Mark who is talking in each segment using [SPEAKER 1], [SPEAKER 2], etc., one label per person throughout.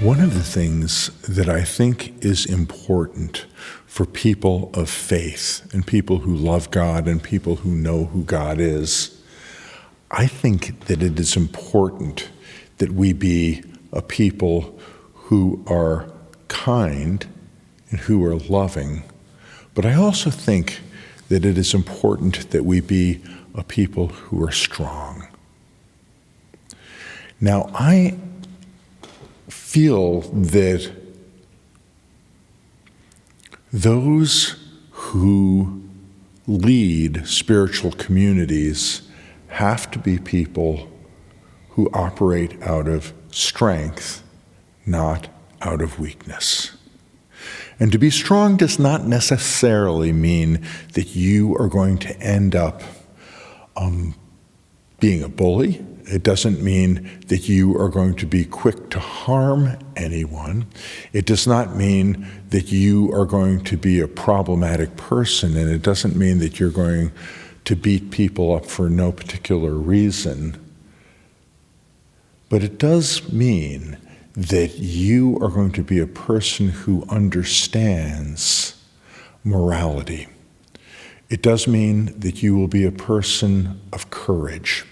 [SPEAKER 1] One of the things that I think is important for people of faith and people who love God and people who know who God is, I think that it is important that we be a people who are kind and who are loving. But I also think that it is important that we be a people who are strong. Now, I feel that those who lead spiritual communities have to be people who operate out of strength, not out of weakness. And to be strong does not necessarily mean that you are going to end up being a bully. It doesn't mean that you are going to be quick to harm anyone. It does not mean that you are going to be a problematic person, and it doesn't mean that you're going to beat people up for no particular reason. But it does mean that you are going to be a person who understands morality. It does mean that you will be a person of courage.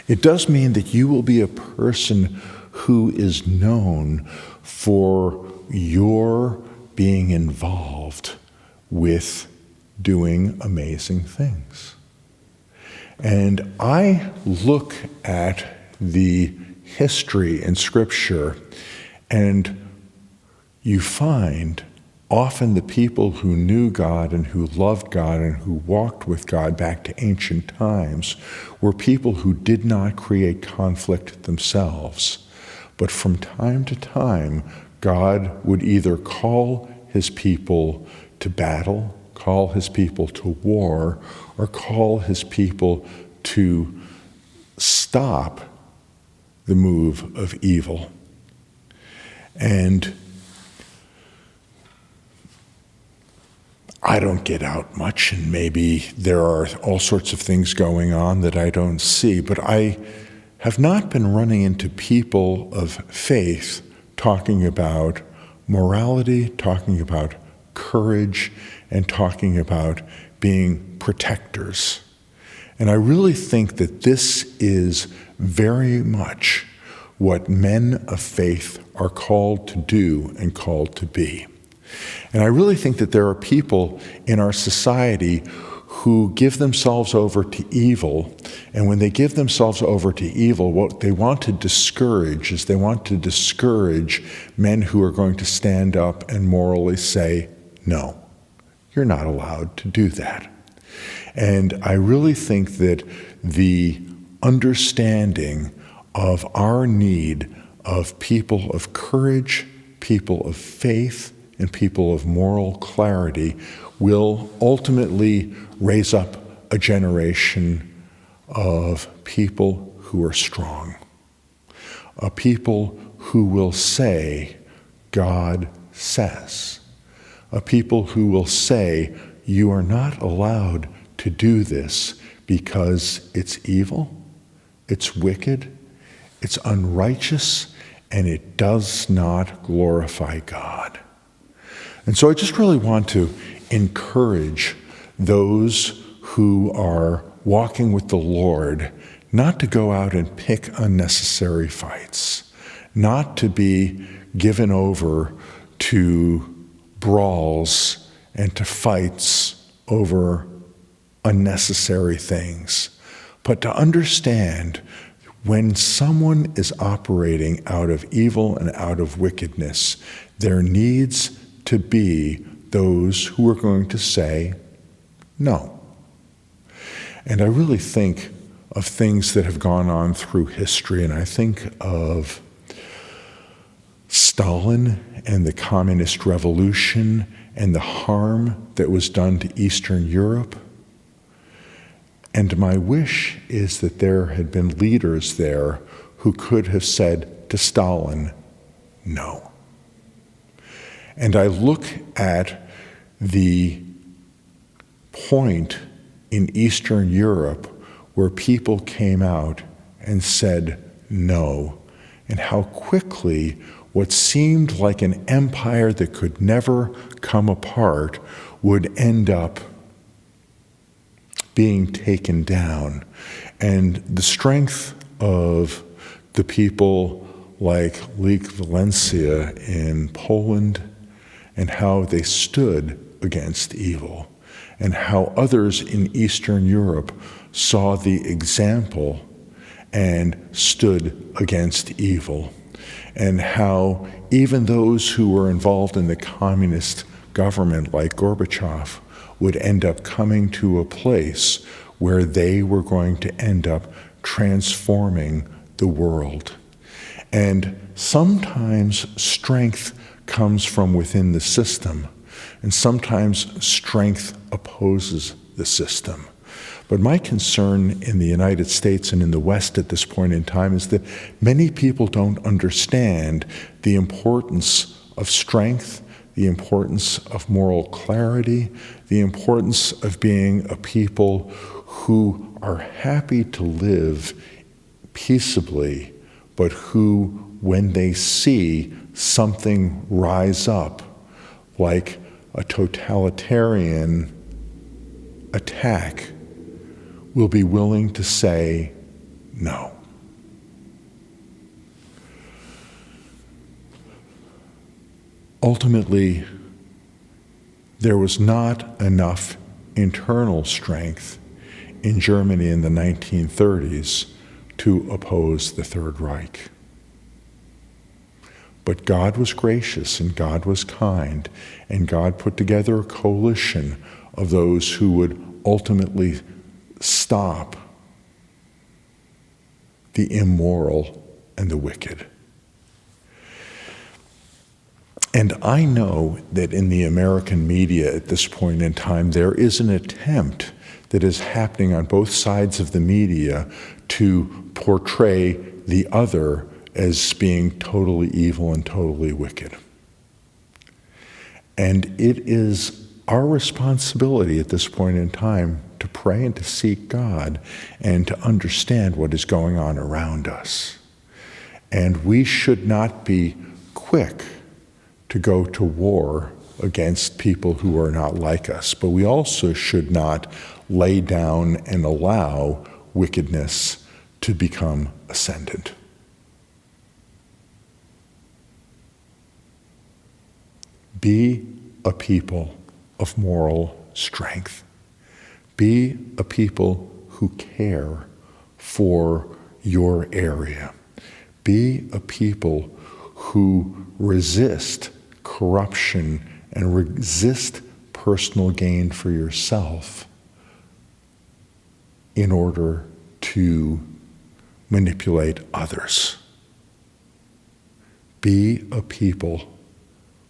[SPEAKER 1] It does mean that you will be a person who is known for your being involved with doing amazing things. And I look at the history in Scripture, and you find often the people who knew God and who loved God and who walked with God back to ancient times were people who did not create conflict themselves. But from time to time, God would either call his people to battle, call his people to war, or call his people to stop the move of evil. And I don't get out much, and maybe there are all sorts of things going on that I don't see, but I have not been running into people of faith talking about morality, talking about courage, and talking about being protectors. And I really think that this is very much what men of faith are called to do and called to be. And I really think that there are people in our society who give themselves over to evil, and when they give themselves over to evil, what they want to discourage is they want to discourage men who are going to stand up and morally say, no, you're not allowed to do that. And I really think that the understanding of our need of people of courage, people of faith, and people of moral clarity will ultimately raise up a generation of people who are strong, a people who will say, God says, a people who will say, you are not allowed to do this because it's evil, it's wicked, it's unrighteous, and it does not glorify God. And so I just really want to encourage those who are walking with the Lord not to go out and pick unnecessary fights, not to be given over to brawls and to fights over unnecessary things, but to understand when someone is operating out of evil and out of wickedness, there needs to be those who are going to say no. And I really think of things that have gone on through history, and I think of Stalin and the communist revolution and the harm that was done to Eastern Europe. And my wish is that there had been leaders there who could have said to Stalin, no. And I look at the point in Eastern Europe where people came out and said no, and how quickly what seemed like an empire that could never come apart would end up being taken down. And the strength of the people like Lech Walesa in Poland, and how they stood against evil, and how others in Eastern Europe saw the example and stood against evil, and how even those who were involved in the communist government, like Gorbachev, would end up coming to a place where they were going to end up transforming the world. And sometimes strength comes from within the system, and sometimes strength opposes the system. But my concern in the United States and in the West at this point in time is that many people don't understand the importance of strength, the importance of moral clarity, the importance of being a people who are happy to live peaceably, but who, when they see something rise up, like a totalitarian attack, will be willing to say no. Ultimately, there was not enough internal strength in Germany in the 1930s to oppose the Third Reich. But God was gracious and God was kind, and God put together a coalition of those who would ultimately stop the immoral and the wicked. And I know that in the American media at this point in time, there is an attempt that is happening on both sides of the media to portray the other as being totally evil and totally wicked. And it is our responsibility at this point in time to pray and to seek God and to understand what is going on around us. And we should not be quick to go to war against people who are not like us, but we also should not lay down and allow wickedness to become ascendant. Be a people of moral strength. Be a people who care for your area. Be a people who resist corruption and resist personal gain for yourself in order to manipulate others. Be a people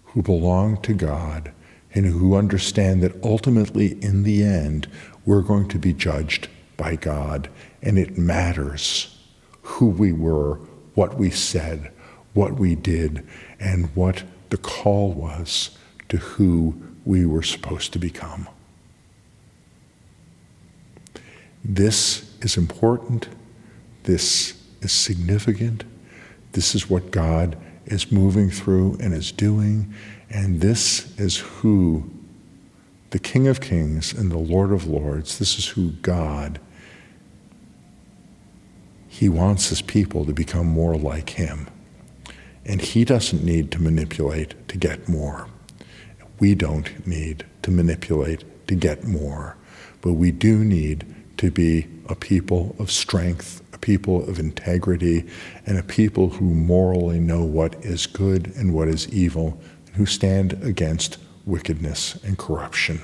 [SPEAKER 1] who belong to God and who understand that ultimately, in the end, we're going to be judged by God, and it matters who we were, what we said, what we did, and what the call was to who we were supposed to become. This is important. This is significant. This is what God is moving through and is doing. And this is who the King of Kings and the Lord of Lords, this is who God, He wants His people to become more like Him. And He doesn't need to manipulate to get more. We don't need to manipulate to get more. But we do need to be a people of strength, a people of integrity, and a people who morally know what is good and what is evil, and who stand against wickedness and corruption.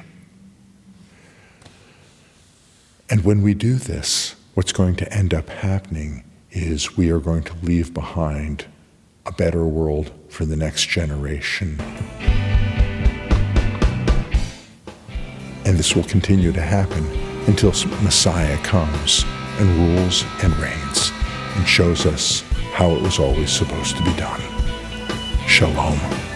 [SPEAKER 1] And when we do this, what's going to end up happening is we are going to leave behind a better world for the next generation. And this will continue to happen until Messiah comes and rules and reigns and shows us how it was always supposed to be done. Shalom.